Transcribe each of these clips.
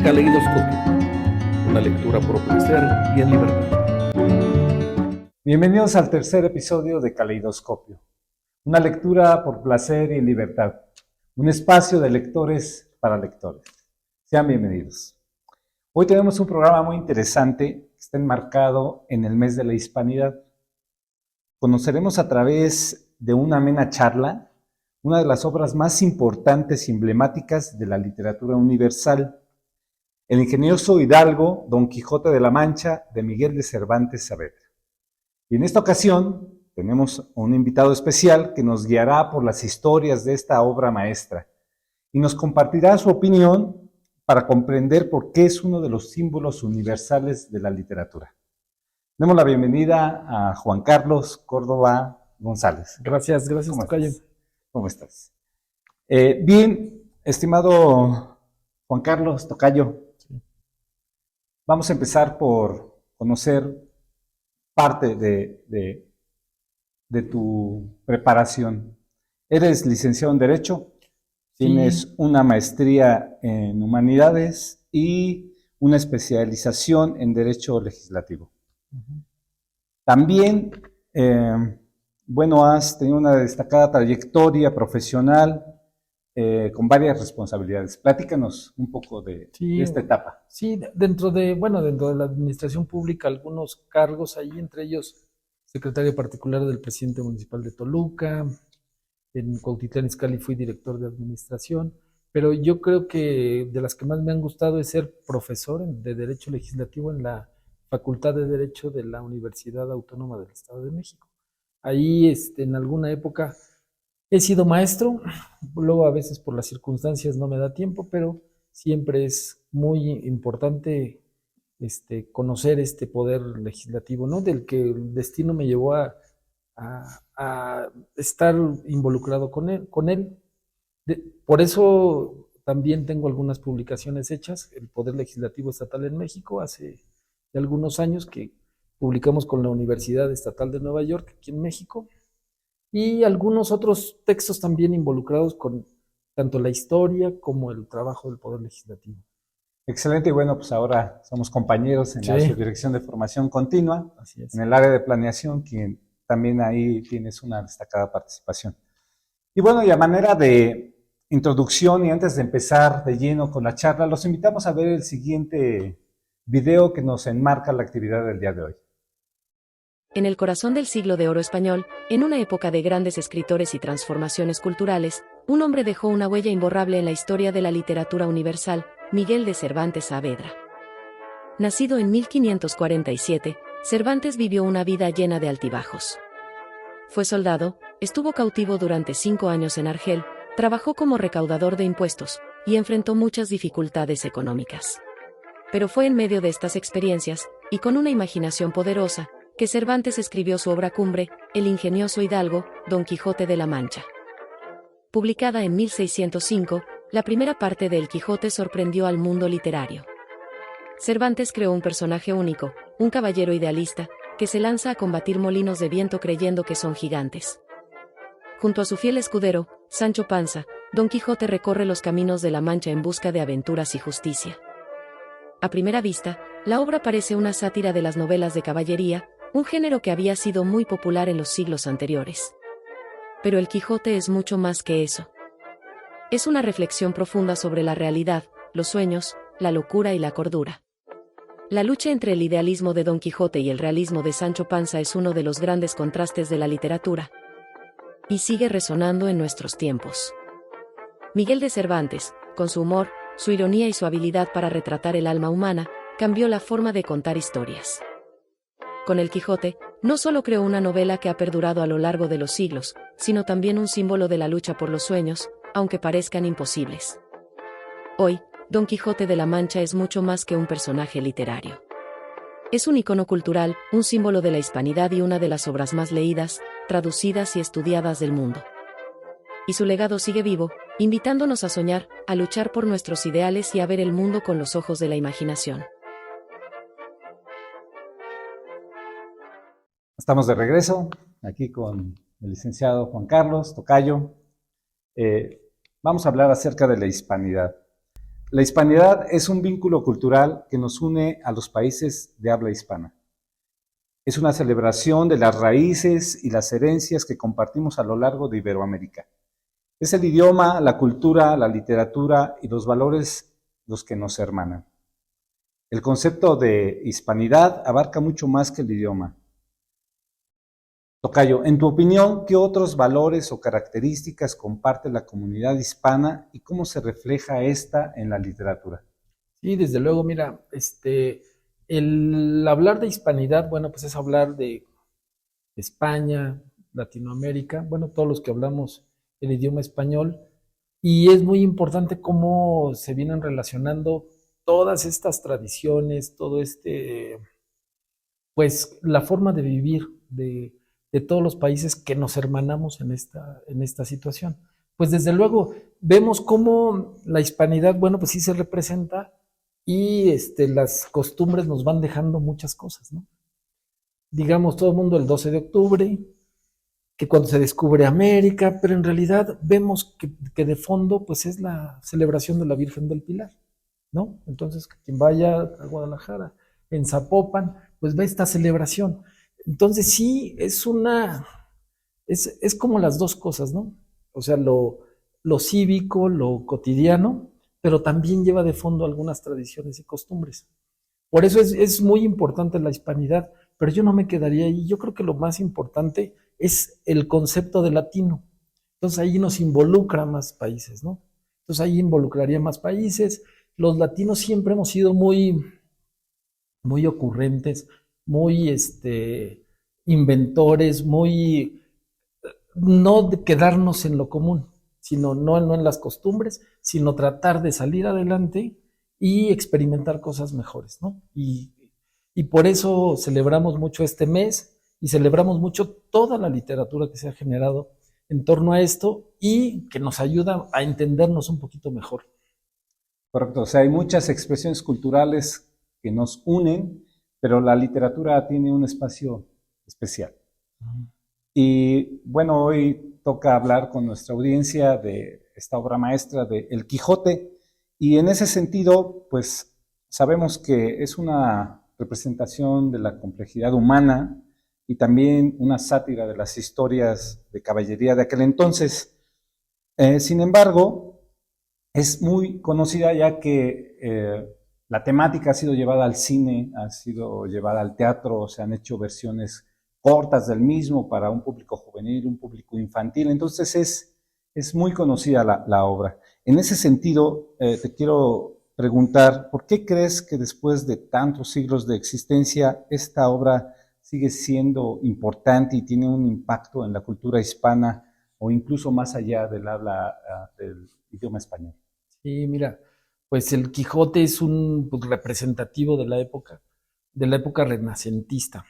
Caleidoscopio, una lectura por placer y en libertad. Bienvenidos al tercer episodio de Caleidoscopio, una lectura por placer y en libertad, un espacio de lectores para lectores. Sean bienvenidos. Hoy tenemos un programa muy interesante que está enmarcado en el mes de la hispanidad. Conoceremos a través de una amena charla una de las obras más importantes y emblemáticas de la literatura universal, El ingenioso hidalgo Don Quijote de la Mancha, de Miguel de Cervantes Saavedra. Y en esta ocasión tenemos un invitado especial que nos guiará por las historias de esta obra maestra y nos compartirá su opinión para comprender por qué es uno de los símbolos universales de la literatura. Demos la bienvenida a Juan Carlos Córdoba González. Gracias, Tocayo. ¿Cómo estás? Bien, estimado Juan Carlos Tocayo, vamos a empezar por conocer parte de tu preparación. Eres licenciado en Derecho, tienes una maestría en Humanidades y una especialización en Derecho Legislativo. También, has tenido una destacada trayectoria profesional con varias responsabilidades. Platícanos un poco de esta etapa. Sí, dentro de la administración pública, algunos cargos ahí, entre ellos secretario particular del presidente municipal de Toluca, en Cuautitlán Izcalli fui director de administración, pero yo creo que de las que más me han gustado es ser profesor de Derecho Legislativo en la Facultad de Derecho de la Universidad Autónoma del Estado de México. Ahí, en alguna época he sido maestro, luego a veces por las circunstancias no me da tiempo, pero siempre es muy importante conocer este poder legislativo, ¿no? Del que el destino me llevó a estar involucrado con él. Por eso también tengo algunas publicaciones hechas, el Poder Legislativo Estatal en México, hace algunos años que publicamos con la Universidad Estatal de Nueva York, aquí en México, y algunos otros textos también involucrados con tanto la historia como el trabajo del Poder Legislativo. Excelente, y pues ahora somos compañeros en la Subdirección de Formación Continua, Así es. En el área de planeación, quien también ahí tienes una destacada participación. Y y a manera de introducción y antes de empezar de lleno con la charla, los invitamos a ver el siguiente video que nos enmarca la actividad del día de hoy. En el corazón del siglo de oro español, en una época de grandes escritores y transformaciones culturales, un hombre dejó una huella imborrable en la historia de la literatura universal, Miguel de Cervantes Saavedra. Nacido en 1547, Cervantes vivió una vida llena de altibajos. Fue soldado, estuvo cautivo durante 5 años en Argel, trabajó como recaudador de impuestos, y enfrentó muchas dificultades económicas. Pero fue en medio de estas experiencias, y con una imaginación poderosa, que Cervantes escribió su obra cumbre, El ingenioso hidalgo, Don Quijote de la Mancha. Publicada en 1605, la primera parte de El Quijote sorprendió al mundo literario. Cervantes creó un personaje único, un caballero idealista, que se lanza a combatir molinos de viento creyendo que son gigantes. Junto a su fiel escudero, Sancho Panza, Don Quijote recorre los caminos de la Mancha en busca de aventuras y justicia. A primera vista, la obra parece una sátira de las novelas de caballería, un género que había sido muy popular en los siglos anteriores. Pero El Quijote es mucho más que eso. Es una reflexión profunda sobre la realidad, los sueños, la locura y la cordura. La lucha entre el idealismo de Don Quijote y el realismo de Sancho Panza es uno de los grandes contrastes de la literatura. Y sigue resonando en nuestros tiempos. Miguel de Cervantes, con su humor, su ironía y su habilidad para retratar el alma humana, cambió la forma de contar historias. Con El Quijote, no solo creó una novela que ha perdurado a lo largo de los siglos, sino también un símbolo de la lucha por los sueños, aunque parezcan imposibles. Hoy, Don Quijote de la Mancha es mucho más que un personaje literario. Es un icono cultural, un símbolo de la hispanidad y una de las obras más leídas, traducidas y estudiadas del mundo. Y su legado sigue vivo, invitándonos a soñar, a luchar por nuestros ideales y a ver el mundo con los ojos de la imaginación. Estamos de regreso, aquí con el licenciado Juan Carlos Tocayo. Vamos a hablar acerca de la hispanidad. La hispanidad es un vínculo cultural que nos une a los países de habla hispana. Es una celebración de las raíces y las herencias que compartimos a lo largo de Iberoamérica. Es el idioma, la cultura, la literatura y los valores los que nos hermanan. El concepto de hispanidad abarca mucho más que el idioma. Tocayo, en tu opinión, ¿qué otros valores o características comparte la comunidad hispana y cómo se refleja esta en la literatura? Sí, desde luego, mira, el hablar de hispanidad, bueno, pues es hablar de España, Latinoamérica, bueno, todos los que hablamos el idioma español, y es muy importante cómo se vienen relacionando todas estas tradiciones, todo pues la forma de vivir de todos los países que nos hermanamos en esta situación. Pues desde luego vemos cómo la hispanidad, bueno, pues sí se representa y las costumbres nos van dejando muchas cosas, ¿no? Digamos, todo el mundo el 12 de octubre, que cuando se descubre América, pero en realidad vemos que de fondo pues es la celebración de la Virgen del Pilar, ¿no? Entonces, quien vaya a Guadalajara, en Zapopan, pues ve esta celebración. Entonces sí, es como las dos cosas, ¿no? O sea, lo cívico, lo cotidiano, pero también lleva de fondo algunas tradiciones y costumbres. Por eso es muy importante la hispanidad, pero yo no me quedaría ahí. Yo creo que lo más importante es el concepto de latino. Entonces ahí nos involucra más países, ¿no? Entonces ahí involucraría más países. Los latinos siempre hemos sido muy ocurrentes, muy inventores, muy no de quedarnos en lo común, sino no en las costumbres, sino tratar de salir adelante y experimentar cosas mejores, ¿no? Y por eso celebramos mucho este mes y celebramos mucho toda la literatura que se ha generado en torno a esto y que nos ayuda a entendernos un poquito mejor. Correcto, o sea, hay muchas expresiones culturales que nos unen, pero la literatura tiene un espacio especial. Y bueno, hoy toca hablar con nuestra audiencia de esta obra maestra de El Quijote, y en ese sentido, pues sabemos que es una representación de la complejidad humana y también una sátira de las historias de caballería de aquel entonces. Sin embargo, es muy conocida ya que la temática ha sido llevada al cine, ha sido llevada al teatro, se han hecho versiones cortas del mismo para un público juvenil, un público infantil. Entonces es muy conocida la obra. En ese sentido, te quiero preguntar, ¿por qué crees que después de tantos siglos de existencia esta obra sigue siendo importante y tiene un impacto en la cultura hispana o incluso más allá del habla del idioma español? Sí, mira, pues el Quijote es un pues, representativo de la época renacentista.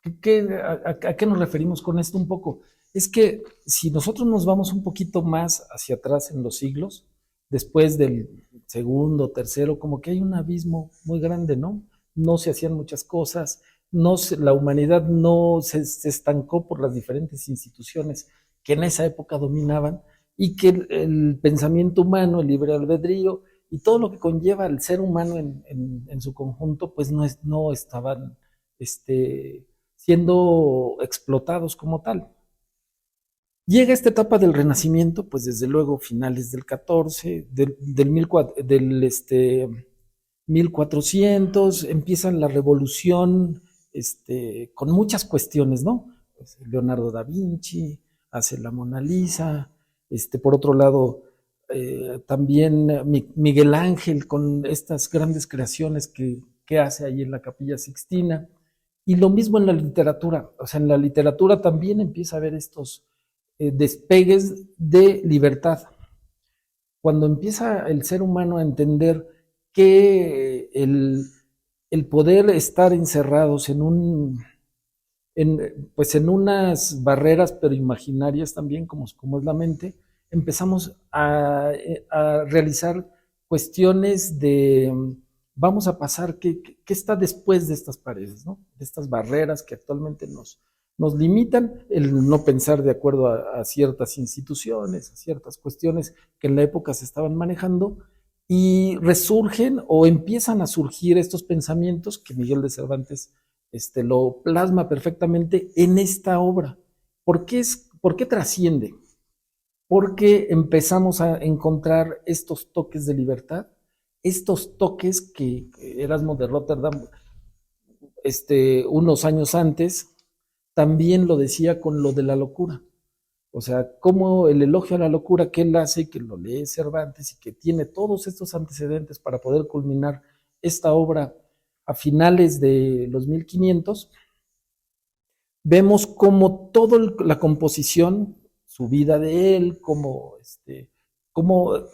¿A qué nos referimos con esto un poco? Es que si nosotros nos vamos un poquito más hacia atrás en los siglos, después del segundo, tercero, como que hay un abismo muy grande, ¿no? No se hacían muchas cosas, la humanidad no se estancó por las diferentes instituciones que en esa época dominaban y que el pensamiento humano, el libre albedrío y todo lo que conlleva al ser humano en su conjunto, pues no estaban siendo explotados como tal. Llega esta etapa del Renacimiento, pues desde luego finales del 14, del 1400, empiezan la revolución con muchas cuestiones, ¿no? Pues, Leonardo da Vinci hace la Mona Lisa, por otro lado, también Miguel Ángel con estas grandes creaciones que hace ahí en la Capilla Sixtina. Y lo mismo en la literatura, o sea, en la literatura también empieza a haber estos despegues de libertad. Cuando empieza el ser humano a entender que el poder estar encerrados pues en unas barreras, pero imaginarias también, como es la mente, empezamos a realizar cuestiones de vamos a pasar, ¿qué está después de estas paredes, ¿no? De estas barreras que actualmente nos limitan, el no pensar de acuerdo a, ciertas instituciones, a ciertas cuestiones que en la época se estaban manejando, y resurgen o empiezan a surgir estos pensamientos que Miguel de Cervantes lo plasma perfectamente en esta obra. ¿Por qué trasciende? Porque empezamos a encontrar estos toques de libertad, estos toques que Erasmo de Rotterdam, unos años antes, también lo decía con lo de la locura. O sea, como el elogio a la locura que él hace, que lo lee Cervantes y que tiene todos estos antecedentes para poder culminar esta obra a finales de los 1500, vemos como toda la composición, su vida de él, como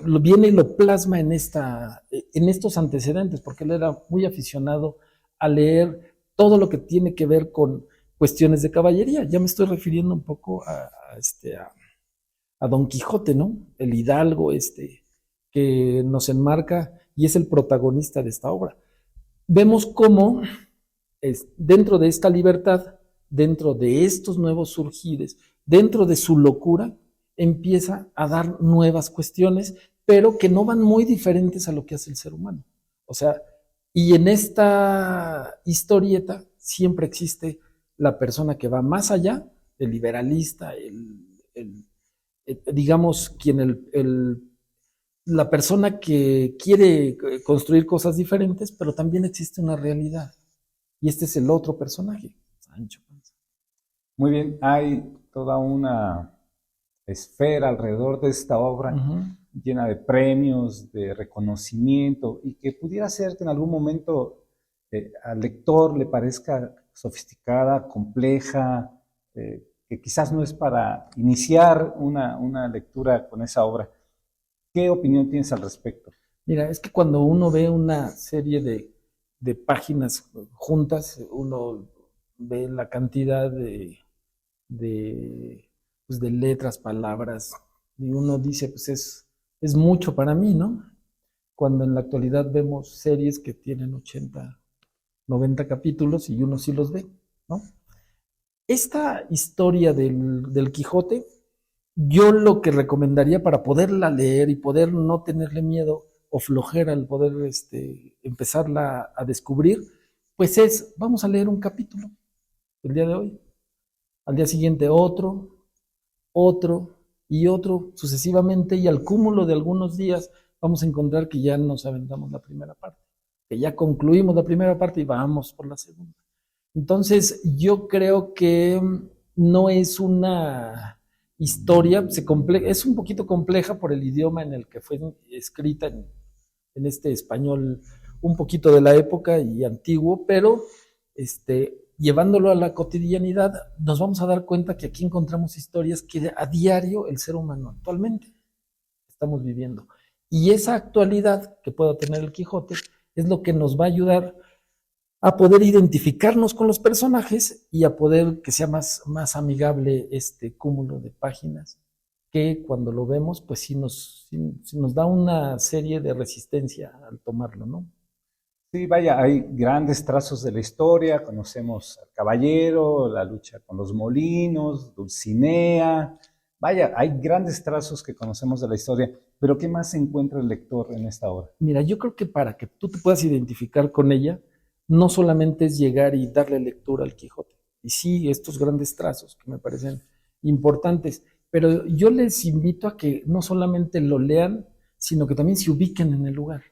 lo viene y lo plasma en estos antecedentes, porque él era muy aficionado a leer todo lo que tiene que ver con cuestiones de caballería. Ya me estoy refiriendo un poco a Don Quijote, ¿no? El hidalgo que nos enmarca y es el protagonista de esta obra. Vemos cómo dentro de esta libertad, dentro de estos nuevos surgires, dentro de su locura, empieza a dar nuevas cuestiones, pero que no van muy diferentes a lo que hace el ser humano. O sea, y en esta historieta siempre existe la persona que va más allá, el liberalista, digamos, la persona que quiere construir cosas diferentes, pero también existe una realidad. Y este es el otro personaje, Sancho Panza. Muy bien, hay toda una esfera alrededor de esta obra llena de premios, de reconocimiento, y que pudiera ser que en algún momento al lector le parezca sofisticada, compleja, que quizás no es para iniciar una lectura con esa obra. ¿Qué opinión tienes al respecto? Mira, es que cuando uno ve una serie de páginas juntas, uno ve la cantidad pues de letras, palabras, y uno dice, pues es mucho para mí, ¿no? Cuando en la actualidad vemos series que tienen 80, 90 capítulos y uno sí los ve, ¿no? Esta historia del Quijote, yo lo que recomendaría para poderla leer y poder no tenerle miedo o flojera al poder empezarla a descubrir, pues vamos a leer un capítulo el día de hoy, al día siguiente otro y otro sucesivamente, y al cúmulo de algunos días vamos a encontrar que ya nos aventamos la primera parte, que ya concluimos la primera parte y vamos por la segunda. Entonces yo creo que no es una historia, es un poquito compleja por el idioma en el que fue escrita, en este español un poquito de la época y antiguo, pero llevándolo a la cotidianidad, nos vamos a dar cuenta que aquí encontramos historias que a diario el ser humano actualmente estamos viviendo. Y esa actualidad que pueda tener el Quijote es lo que nos va a ayudar a poder identificarnos con los personajes y a poder que sea más amigable este cúmulo de páginas, que cuando lo vemos, pues sí nos da una serie de resistencia al tomarlo, ¿no? Sí, vaya, hay grandes trazos de la historia, conocemos al caballero, la lucha con los molinos, Dulcinea, vaya, hay grandes trazos que conocemos de la historia, pero ¿qué más encuentra el lector en esta obra? Mira, yo creo que para que tú te puedas identificar con ella, no solamente es llegar y darle lectura al Quijote, y sí, estos grandes trazos que me parecen importantes, pero yo les invito a que no solamente lo lean, sino que también se ubiquen en el lugar.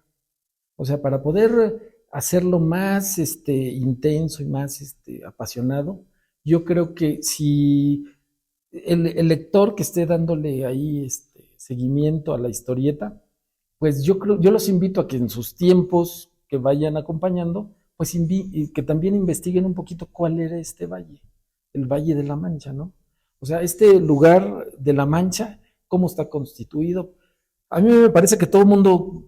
O sea, para poder hacerlo más intenso y más apasionado, yo creo que si el lector que esté dándole ahí seguimiento a la historieta, pues yo los invito a que en sus tiempos que vayan acompañando, pues que también investiguen un poquito cuál era este valle, el Valle de la Mancha, ¿no? O sea, este lugar de la Mancha, cómo está constituido. A mí me parece que todo el mundo,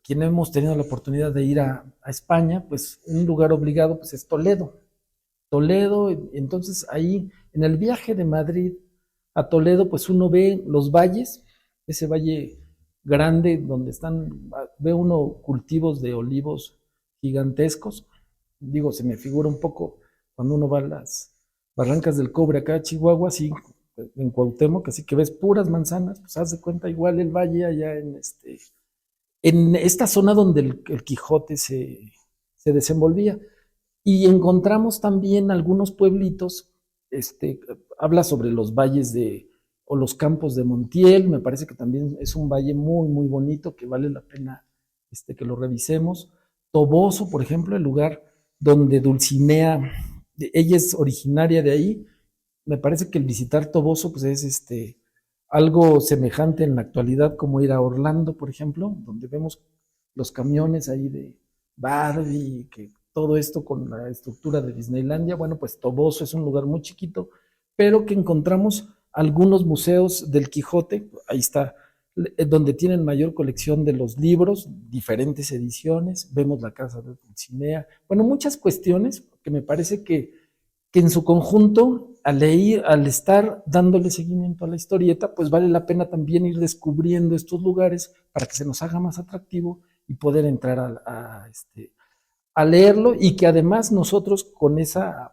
quien hemos tenido la oportunidad de ir a España, pues un lugar obligado pues es Toledo. Entonces ahí en el viaje de Madrid a Toledo, pues uno ve los valles, ese valle grande donde ve uno cultivos de olivos gigantescos. Digo, se me figura un poco cuando uno va a las Barrancas del Cobre acá a Chihuahua, así en Cuauhtémoc, así que ves puras manzanas, pues haz de cuenta igual el valle allá en esta zona donde el Quijote se desenvolvía. Y encontramos también algunos pueblitos, habla sobre los valles o los campos de Montiel, me parece que también es un valle muy, muy bonito, que vale la pena que lo revisemos. Toboso, por ejemplo, el lugar donde Dulcinea, ella es originaria de ahí. Me parece que el visitar Toboso pues es algo semejante en la actualidad como ir a Orlando, por ejemplo, donde vemos los camiones ahí de Barbie, que todo esto con la estructura de Disneylandia. Bueno, pues Toboso es un lugar muy chiquito, pero que encontramos algunos museos del Quijote. Ahí está, donde tienen mayor colección de los libros, diferentes ediciones. Vemos la casa de Dulcinea. Bueno, muchas cuestiones que me parece que en su conjunto, al estar dándole seguimiento a la historieta, pues vale la pena también ir descubriendo estos lugares para que se nos haga más atractivo y poder entrar a leerlo, y que además nosotros, con esa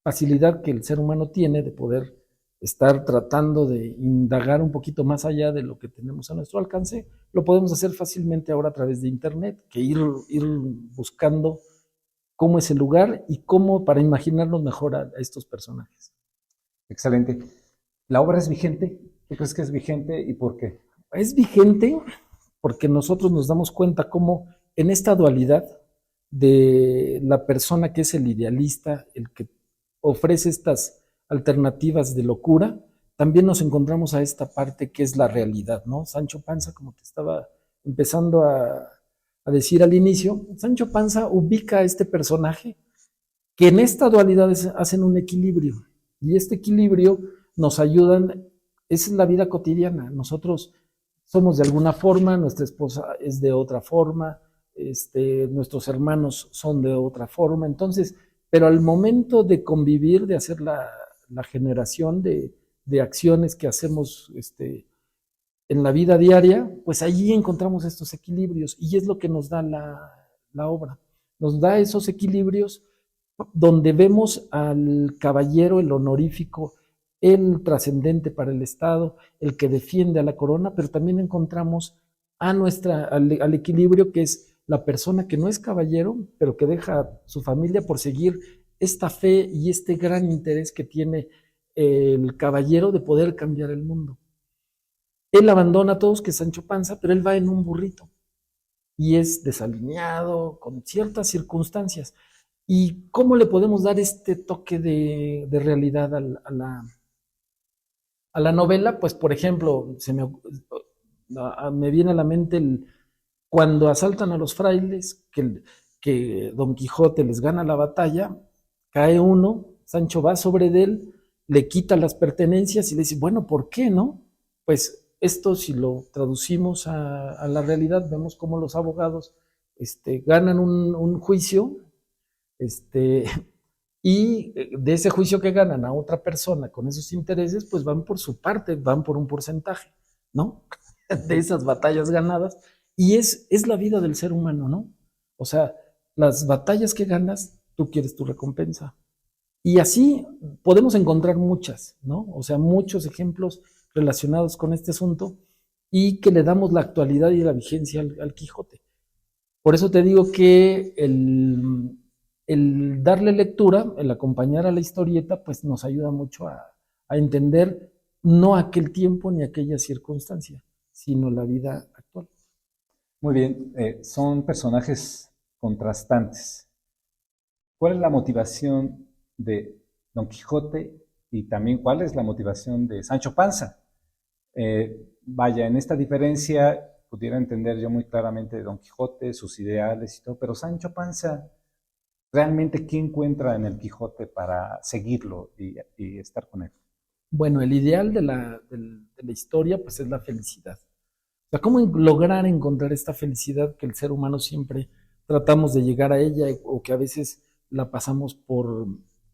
facilidad que el ser humano tiene de poder estar tratando de indagar un poquito más allá de lo que tenemos a nuestro alcance, lo podemos hacer fácilmente ahora a través de internet, que ir buscando cómo es el lugar y cómo para imaginarnos mejor a estos personajes. Excelente. ¿La obra es vigente? ¿Tú crees que es vigente y por qué? Es vigente porque nosotros nos damos cuenta cómo en esta dualidad de la persona que es el idealista, el que ofrece estas alternativas de locura, también nos encontramos a esta parte que es la realidad, ¿no? Sancho Panza, como te estaba empezando a decir al inicio, Sancho Panza ubica a este personaje que en esta dualidad hacen un equilibrio, y este equilibrio nos ayudan, esa es la vida cotidiana. Nosotros somos de alguna forma, nuestra esposa es de otra forma, nuestros hermanos son de otra forma, entonces, pero al momento de convivir, de hacer la generación de acciones que hacemos en la vida diaria, pues allí encontramos estos equilibrios, y es lo que nos da la obra. Nos da esos equilibrios donde vemos al caballero, el honorífico, el trascendente para el Estado, el que defiende a la corona, pero también encontramos al equilibrio, que es la persona que no es caballero, pero que deja su familia por seguir esta fe y este gran interés que tiene el caballero de poder cambiar el mundo. Él abandona a todos, que es Sancho Panza, pero él va en un burrito y es desalineado con ciertas circunstancias. ¿Y cómo le podemos dar este toque de realidad a la novela? Pues, por ejemplo, me viene a la mente cuando asaltan a los frailes, que Don Quijote les gana la batalla, cae uno, Sancho va sobre él, le quita las pertenencias y le dice, bueno, ¿por qué no? Pues esto, si lo traducimos a la realidad, vemos cómo los abogados ganan un juicio, y de ese juicio que ganan a otra persona con esos intereses, pues van por su parte, van por un porcentaje, ¿no? De esas batallas ganadas, y es la vida del ser humano, ¿no? O sea, las batallas que ganas, tú quieres tu recompensa. Y así podemos encontrar muchas, ¿no? O sea, muchos ejemplos relacionados con este asunto, y que le damos la actualidad y la vigencia al Quijote. Por eso te digo que el darle lectura, el acompañar a la historieta, pues nos ayuda mucho a entender no aquel tiempo ni aquella circunstancia, sino la vida actual. Muy bien, son personajes contrastantes. ¿Cuál es la motivación de Don Quijote y también cuál es la motivación de Sancho Panza? Vaya, en esta diferencia pudiera entender yo muy claramente de Don Quijote, sus ideales y todo, pero Sancho Panza, ¿realmente qué encuentra en el Quijote para seguirlo y estar con él? Bueno, el ideal de la historia, pues, es la felicidad. O sea, ¿cómo lograr encontrar esta felicidad que el ser humano siempre tratamos de llegar a ella, o que a veces la pasamos por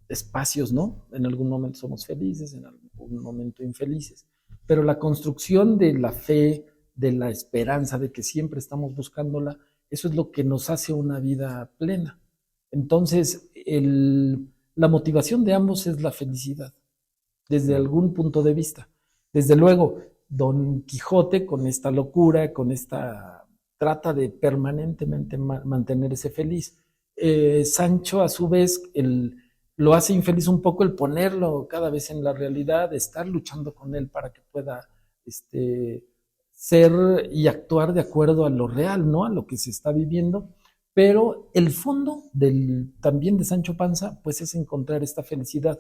espacios, ¿no? En algún momento somos felices, en algún momento infelices, pero la construcción de la fe, de la esperanza, de que siempre estamos buscándola, eso es lo que nos hace una vida plena. Entonces, la motivación de ambos es la felicidad, desde algún punto de vista. Desde luego, Don Quijote, con esta locura, con esta trata de permanentemente mantenerse feliz. Sancho, a su vez, lo hace infeliz un poco el ponerlo cada vez en la realidad, estar luchando con él para que pueda ser y actuar de acuerdo a lo real, ¿no? A lo que se está viviendo. Pero el fondo también de Sancho Panza, pues es encontrar esta felicidad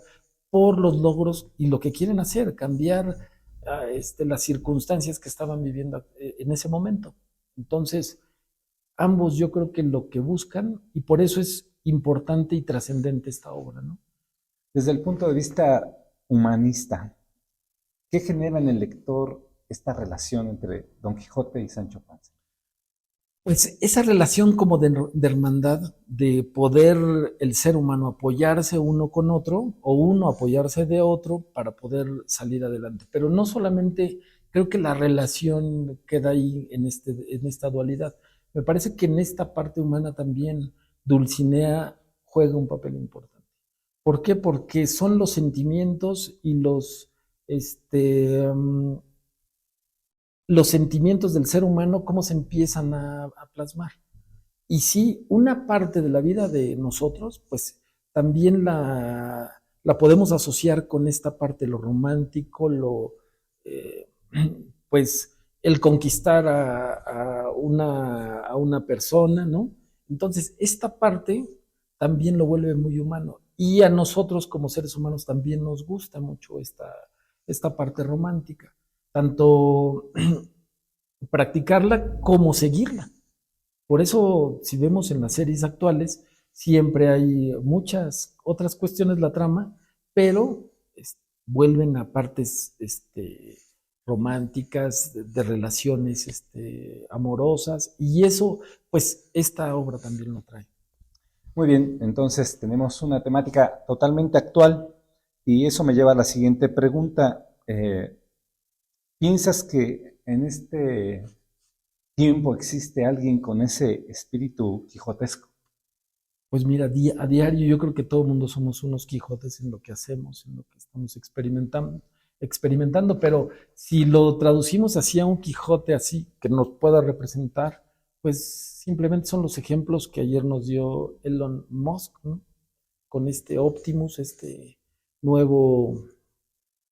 por los logros y lo que quieren hacer, cambiar las circunstancias que estaban viviendo en ese momento. Entonces, ambos yo creo que lo que buscan, y por eso es importante y trascendente esta obra, ¿no? Desde el punto de vista humanista, ¿qué genera en el lector esta relación entre Don Quijote y Sancho Panza? Pues esa relación como de hermandad, de poder el ser humano apoyarse uno con otro o uno apoyarse de otro para poder salir adelante. Pero no solamente creo que la relación queda ahí en esta dualidad. Me parece que en esta parte humana también Dulcinea juega un papel importante. ¿Por qué? Porque son los sentimientos y los sentimientos del ser humano, cómo se empiezan a plasmar. Y sí, una parte de la vida de nosotros, pues también la podemos asociar con esta parte, lo romántico, pues el conquistar a una persona, ¿no? Entonces, esta parte también lo vuelve muy humano. Y a nosotros como seres humanos también nos gusta mucho esta parte romántica. Tanto practicarla como seguirla. Por eso, si vemos en las series actuales, siempre hay muchas otras cuestiones la trama, pero vuelven a partes románticas, de relaciones amorosas, y eso, pues, esta obra también lo trae. Muy bien, entonces tenemos una temática totalmente actual y eso me lleva a la siguiente pregunta. ¿Piensas que en este tiempo existe alguien con ese espíritu quijotesco? Pues mira, a diario yo creo que todo el mundo somos unos Quijotes en lo que hacemos, en lo que estamos experimentando, pero si lo traducimos así a un Quijote así, que nos pueda representar, pues simplemente son los ejemplos que ayer nos dio Elon Musk, ¿no? Con este Optimus, este nuevo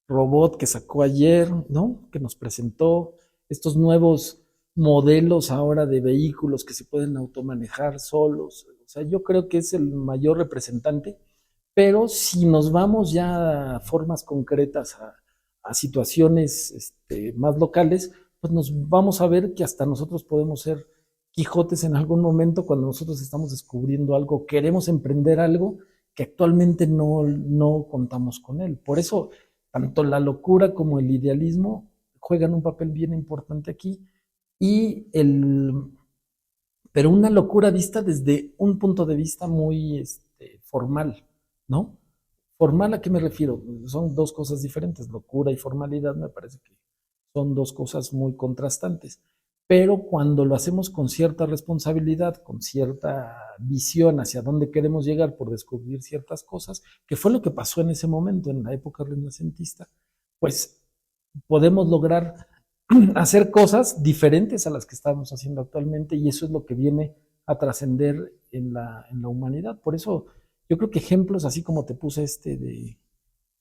robot que sacó ayer, ¿no? Que nos presentó estos nuevos modelos ahora de vehículos que se pueden automanejar solos. O sea, yo creo que es el mayor representante, pero si nos vamos ya a formas concretas, a situaciones más locales, pues nos vamos a ver que hasta nosotros podemos ser Quijotes en algún momento cuando nosotros estamos descubriendo algo, queremos emprender algo que actualmente no contamos con él. Por eso, tanto la locura como el idealismo juegan un papel bien importante aquí, pero una locura vista desde un punto de vista muy formal, ¿no? ¿Formal a qué me refiero? Son dos cosas diferentes. Locura y formalidad me parece que son dos cosas muy contrastantes. Pero cuando lo hacemos con cierta responsabilidad, con cierta visión hacia dónde queremos llegar por descubrir ciertas cosas, que fue lo que pasó en ese momento, en la época renacentista, pues podemos lograr hacer cosas diferentes a las que estamos haciendo actualmente, y eso es lo que viene a trascender en la humanidad. Por eso yo creo que ejemplos así como te puse de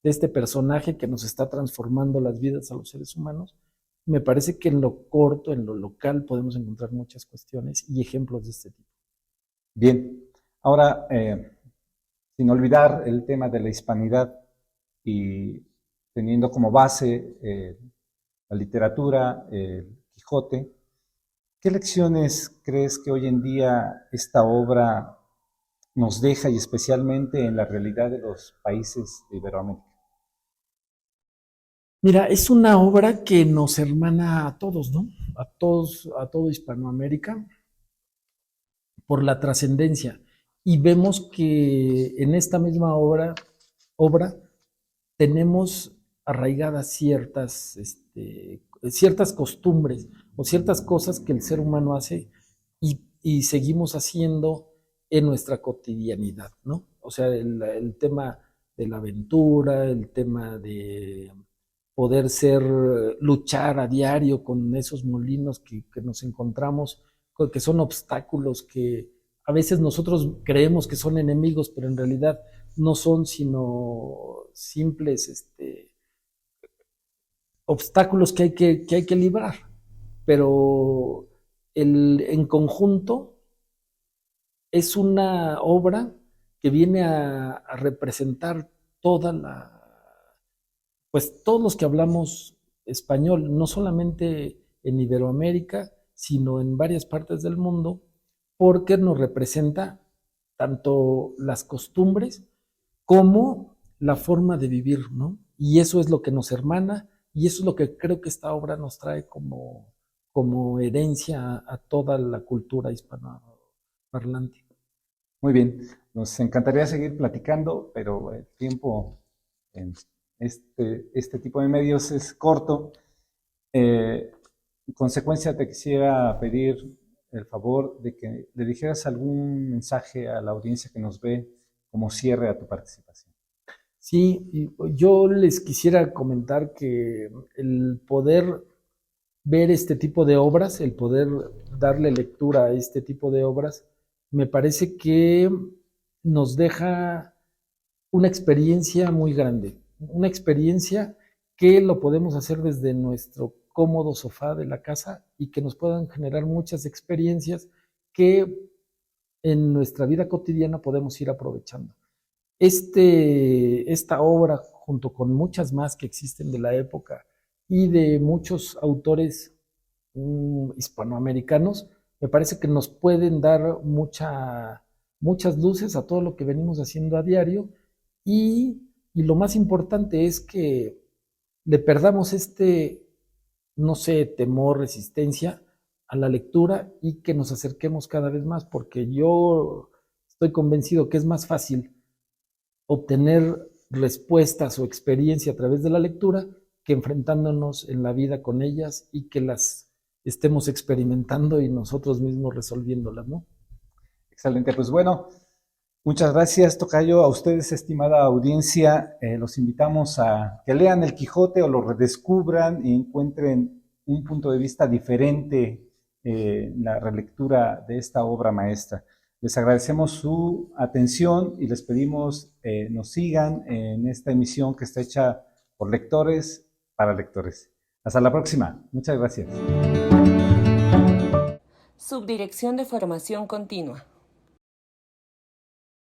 este personaje que nos está transformando las vidas a los seres humanos, me parece que en lo corto, en lo local, podemos encontrar muchas cuestiones y ejemplos de este tipo. Bien, ahora, sin olvidar el tema de la hispanidad y teniendo como base la literatura, el Quijote, ¿qué lecciones crees que hoy en día esta obra nos deja, y especialmente en la realidad de los países de Iberoamérica? Mira, es una obra que nos hermana a todos, ¿no? A todos, a todo Hispanoamérica, por la trascendencia. Y vemos que en esta misma obra tenemos arraigadas ciertas costumbres o ciertas cosas que el ser humano hace y seguimos haciendo en nuestra cotidianidad, ¿no? O sea, el tema de la aventura, el tema de poder luchar a diario con esos molinos que nos encontramos que son obstáculos que a veces nosotros creemos que son enemigos, pero en realidad no son sino simples obstáculos que hay que librar. Pero en conjunto es una obra que viene a representar pues todos los que hablamos español, no solamente en Iberoamérica, sino en varias partes del mundo, porque nos representa tanto las costumbres como la forma de vivir, ¿no? Y eso es lo que nos hermana, y eso es lo que creo que esta obra nos trae como herencia a toda la cultura hispanoparlante. Muy bien, nos encantaría seguir platicando, pero el tiempo en este tipo de medios es corto. En consecuencia, te quisiera pedir el favor de que le dijeras algún mensaje a la audiencia que nos ve como cierre a tu participación. Sí, y yo les quisiera comentar que el poder ver este tipo de obras, el poder darle lectura a este tipo de obras, me parece que nos deja una experiencia muy grande, una experiencia que lo podemos hacer desde nuestro cómodo sofá de la casa y que nos puedan generar muchas experiencias que en nuestra vida cotidiana podemos ir aprovechando. Esta obra, junto con muchas más que existen de la época y de muchos autores hispanoamericanos, me parece que nos pueden dar muchas luces a todo lo que venimos haciendo a diario y lo más importante es que le perdamos no sé, temor, resistencia a la lectura y que nos acerquemos cada vez más, porque yo estoy convencido que es más fácil obtener respuestas o experiencia a través de la lectura que enfrentándonos en la vida con ellas y que las estemos experimentando y nosotros mismos resolviéndolas, ¿no? Excelente, pues bueno, muchas gracias, tocayo. A ustedes, estimada audiencia, los invitamos a que lean El Quijote o lo redescubran y encuentren un punto de vista diferente en la relectura de esta obra maestra. Les agradecemos su atención y les pedimos nos sigan en esta emisión que está hecha por lectores para lectores. Hasta la próxima. Muchas gracias. Subdirección de Formación Continua.